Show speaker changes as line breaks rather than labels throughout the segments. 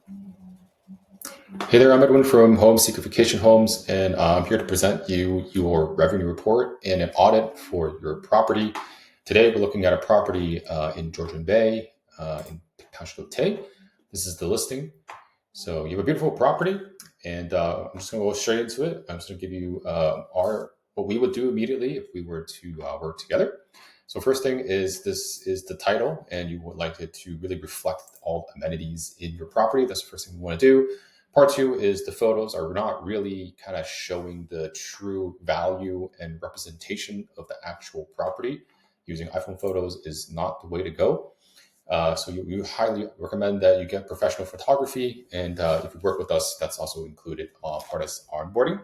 Hey there, I'm Edwin from Home Seeker Vacation Homes, and I'm here to present you your revenue report and an audit for your property. Today, we're looking at a property in Georgian Bay in Tay Township of Tay. This is the listing. So you have a beautiful property, and I'm just going to go straight into it. I'm just going to give you our what we would do immediately if we were to work together. So first thing is this is the title, and you would like it to really reflect all amenities in your property. That's the first thing we want to do. Part two is the photos are not really kind of showing the true value and representation of the actual property. Using iPhone photos is not the way to go. So you highly recommend that you get professional photography, and if you work with us, that's also included part of onboarding.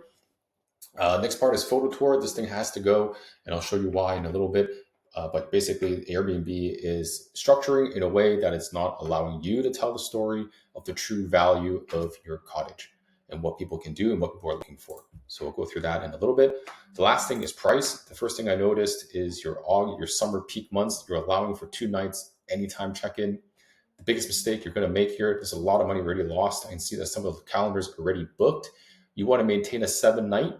Next part is photo tour. This thing has to go, and I'll show you why in a little bit. But basically, Airbnb is structuring in a way that it's not allowing you to tell the story of the true value of your cottage and what people can do and what people are looking for. So we'll go through that in a little bit. The last thing is price. The first thing I noticed is your summer peak months. You're allowing for 2 nights anytime check-in. The biggest mistake you're going to make here, there's a lot of money already lost. I can see that some of the calendars are already booked. You want to maintain a 7 night.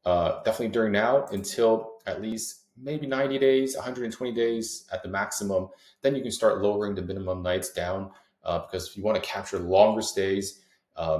Definitely during now until at least maybe 90 days, 120 days at the maximum. Then you can start lowering the minimum nights down because you want to capture longer stays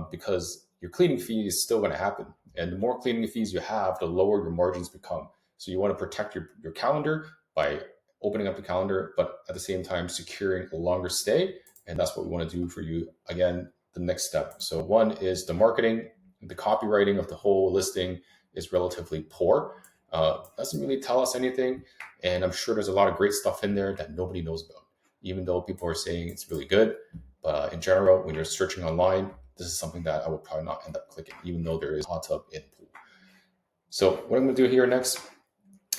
because your cleaning fee is still going to happen. And the more cleaning fees you have, the lower your margins become. So you want to protect your calendar by opening up the calendar, but at the same time securing a longer stay. And that's what we want to do for you. Again, the next step. So one is the marketing, the copywriting of the whole listing is relatively poor. Doesn't really tell us anything. And I'm sure there's a lot of great stuff in there that nobody knows about, even though people are saying it's really good. But in general, when you're searching online, this is something that I would probably not end up clicking, even though there is a hot tub in the pool. So what I'm going to do here next,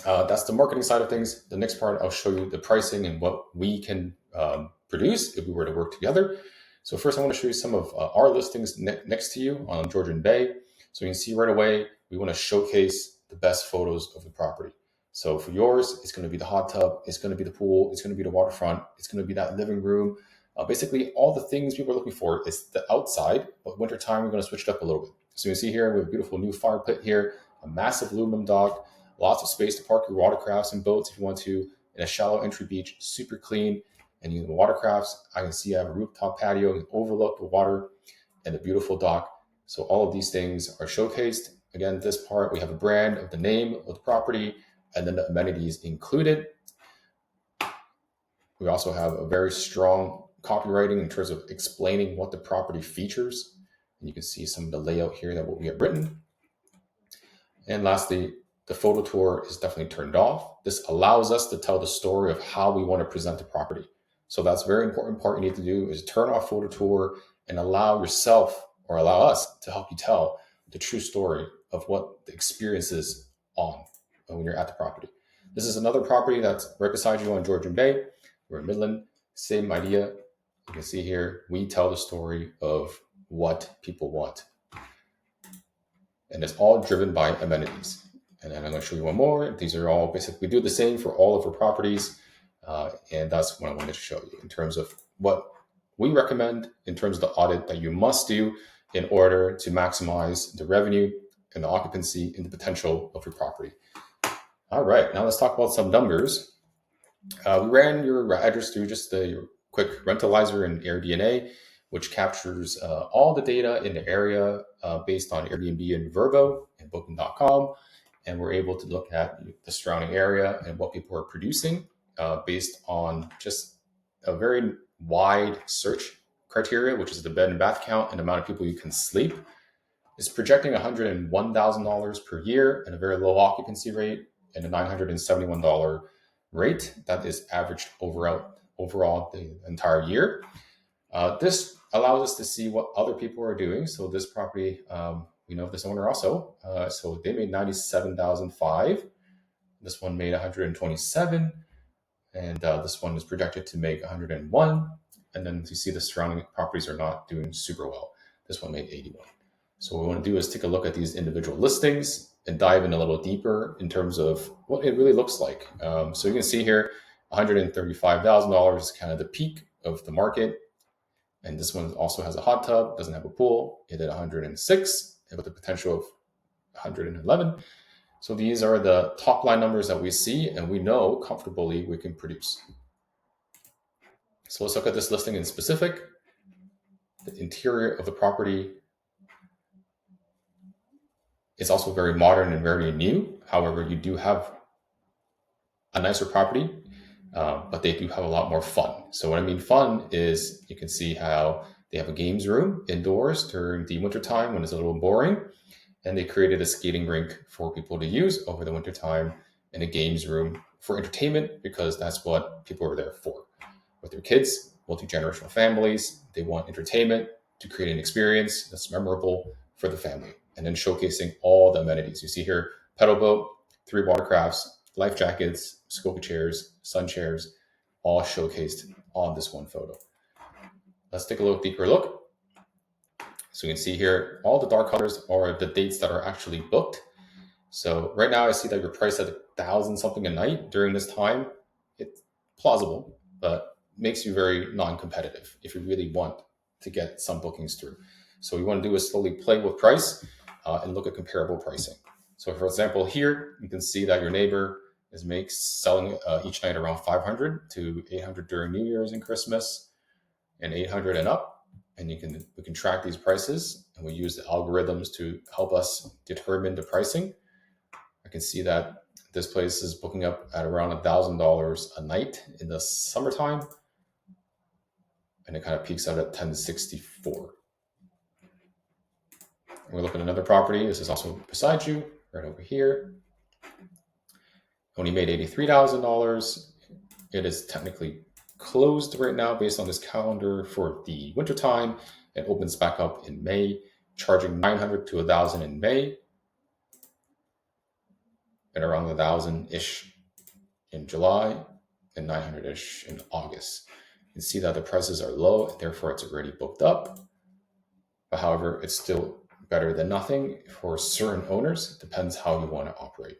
that's the marketing side of things. The next part, I'll show you the pricing and what we can produce if we were to work together. So first, I want to show you some of our listings next to you on Georgian Bay. So you can see right away, we want to showcase the best photos of the property. So for yours, it's going to be the hot tub, it's going to be the pool, it's going to be the waterfront, it's going to be that living room. Basically, all the things people are looking for is the outside, but wintertime, we're going to switch it up a little bit. So you can see here, we have a beautiful new fire pit here, a massive aluminum dock, lots of space to park your watercrafts and boats if you want to, in a shallow entry beach, super clean. And you have the watercrafts. I can see I have a rooftop patio and overlook the water and the beautiful dock. So all of these things are showcased. Again, this part, we have a brand of the name of the property and then the amenities included. We also have a very strong copywriting in terms of explaining what the property features. And you can see some of the layout here that what we have written. And lastly, the photo tour is definitely turned off. This allows us to tell the story of how we want to present the property. So that's a very important part you need to do is turn off photo tour and allow yourself or allow us to help you tell the true story of what the experience is on when you're at the property. This is another property that's right beside you on Georgian Bay. We're in Midland, same idea. You can see here, we tell the story of what people want. And it's all driven by amenities. And then I'm going to show you one more. These are all basically, we do the same for all of our properties. And that's what I wanted to show you in terms of what we recommend in terms of the audit that you must do in order to maximize the revenue and the occupancy and the potential of your property. All right, now let's talk about some numbers. We ran your address through just the quick rentalizer in AirDNA, which captures all the data in the area based on Airbnb and Vrbo and Booking.com. And we're able to look at the surrounding area and what people are producing based on just a very wide search criteria, which is the bed and bath count and the amount of people you can sleep. It's projecting $101,000 per year and a very low occupancy rate and a $971 rate that is averaged overall the entire year. This allows us to see what other people are doing. So this property, we know this owner also. So they made $97,500. This one made $127,000, and this one is projected to make $101,000. And then you see the surrounding properties are not doing super well. This one made $81,000. So what we want to do is take a look at these individual listings and dive in a little deeper in terms of what it really looks like. So you can see here, $135,000 is kind of the peak of the market. And this one also has a hot tub, doesn't have a pool. It did 106 with the potential of 111. So these are the top line numbers that we see, and we know comfortably we can produce. So let's look at this listing in specific. The interior of the property is also very modern and very new. However, you do have a nicer property, but they do have a lot more fun. So what I mean fun is you can see how they have a games room indoors during the wintertime when it's a little boring. And they created a skating rink for people to use over the wintertime and a games room for entertainment because that's what people are there for. With their kids, multi-generational families, they want entertainment to create an experience that's memorable for the family. And then showcasing all the amenities. You see here, pedal boat, 3 watercrafts, life jackets, scuba chairs, sun chairs, all showcased on this one photo. Let's take a little deeper look. So you can see here, all the dark colors are the dates that are actually booked. So right now I see that you're priced at 1,000 something a night during this time. It's plausible, but makes you very non-competitive if you really want to get some bookings through. So what you want to do is slowly play with price and look at comparable pricing. So for example, here you can see that your neighbor is selling each night around 500 to 800 during New Year's and Christmas, and 800 and up. And we can track these prices, and we use the algorithms to help us determine the pricing. I can see that this place is booking up at around $1,000 a night in the summertime, and it kind of peaks out at 1064. We look at another property. This is also beside you, right over here. Only made $83,000. It is technically closed right now based on this calendar for the wintertime. It opens back up in May, charging 900 to 1,000 in May, and around 1,000-ish in July, and 900-ish in August. You can see that the prices are low, and therefore it's already booked up. But however, it's still better than nothing for certain owners. It depends how you want to operate.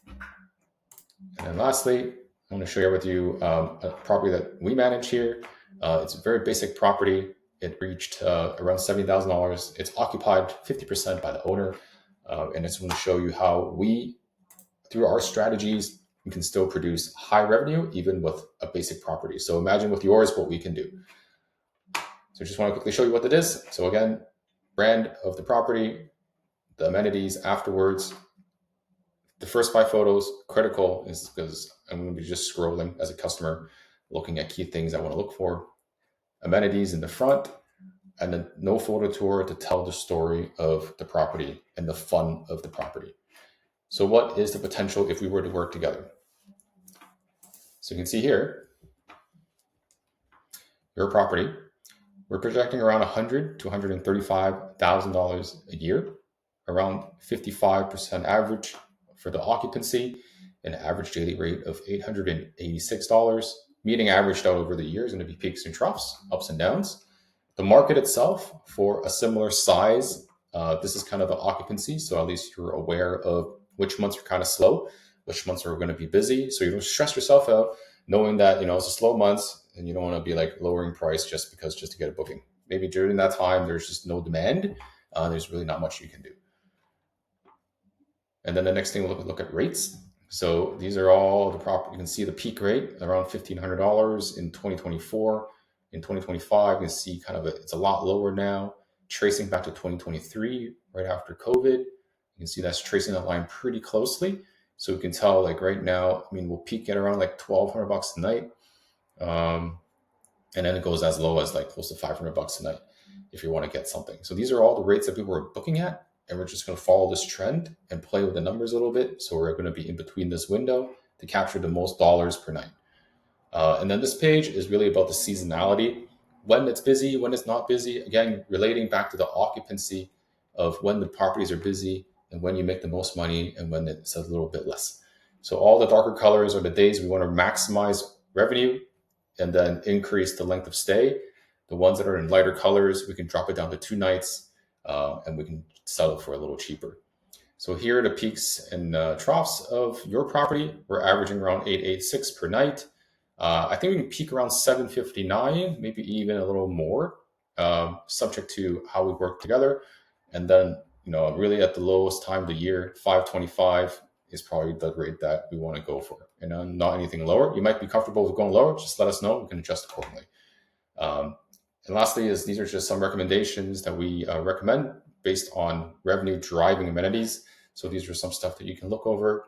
And then lastly, I want to share with you a property that we manage here. It's a very basic property. It reached around $70,000. It's occupied 50% by the owner. And it's going to show you how we, through our strategies, we can still produce high revenue even with a basic property. So imagine with yours what we can do. So I just want to quickly show you what it is. So again, brand of the property, the amenities afterwards. The first 5 photos, critical, is because I'm going to be just scrolling as a customer, looking at key things I want to look for. Amenities in the front, and then no photo tour to tell the story of the property and the fun of the property. So what is the potential if we were to work together? So you can see here, your property, we're projecting around $100,000 to $135,000 a year, around 55% average for the occupancy, an average daily rate of $886. Meeting averaged out over the years, going to be peaks and troughs, ups and downs. The market itself for a similar size, this is kind of the occupancy, so at least you're aware of which months are kind of slow, which months are going to be busy. So you don't stress yourself out knowing that it's a slow months and you don't want to be like lowering price just to get a booking. Maybe during that time there's just no demand. There's really not much you can do. And then the next thing we'll look at rates. So these are all the property. You can see the peak rate around $1,500 in 2024. In 2025, you can see it's a lot lower now. Tracing back to 2023, right after COVID, you can see that's tracing that line pretty closely. So we can tell right now, we'll peak at around $1,200 a night. And then it goes as low as close to $500 a night if you want to get something. So these are all the rates that people are booking at. And we're just going to follow this trend and play with the numbers a little bit. So we're going to be in between this window to capture the most dollars per night. And then this page is really about the seasonality, when it's busy, when it's not busy. Again, relating back to the occupancy of when the properties are busy and when you make the most money and when it's a little bit less. So all the darker colors are the days we want to maximize revenue and then increase the length of stay. The ones that are in lighter colors, we can drop it down to 2 nights and we can sell it for a little cheaper. So here are the peaks and troughs of your property. We're averaging around 886 per night. I think we can peak around 759, maybe even a little more, subject to how we work together. And then, really at the lowest time of the year, 525 is probably the rate that we want to go for. And not anything lower. You might be comfortable with going lower. Just let us know. We can adjust accordingly. And lastly, is these are just some recommendations that we recommend based on revenue driving amenities. So these are some stuff that you can look over.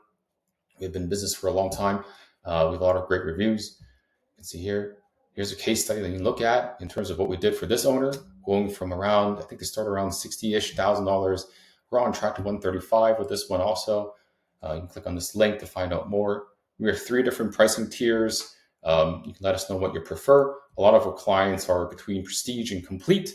We've been in business for a long time. We have a lot of great reviews. You can see here. Here's a case study that you can look at in terms of what we did for this owner, going from around, I think they started around $60-ish thousand. We're on track to 135 with this one also. You can click on this link to find out more. We have 3 different pricing tiers. You can let us know what you prefer. A lot of our clients are between prestige and complete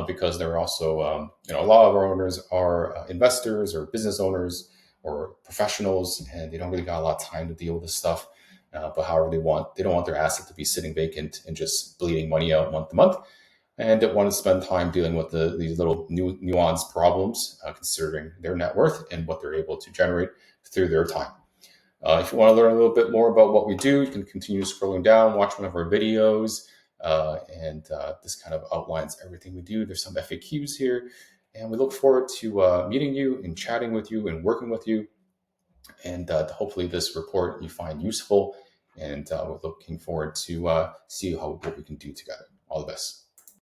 because they're also, a lot of our owners are investors or business owners or professionals, and they don't really got a lot of time to deal with this stuff. But however they don't want their asset to be sitting vacant and just bleeding money out month to month, and they want to spend time dealing with these little nuanced problems, considering their net worth and what they're able to generate through their time. If you want to learn a little bit more about what we do, you can continue scrolling down, watch one of our videos, and this kind of outlines everything we do. There's some FAQs here, and we look forward to meeting you and chatting with you and working with you. And hopefully this report you find useful, and we're looking forward to see what we can do together. All the best.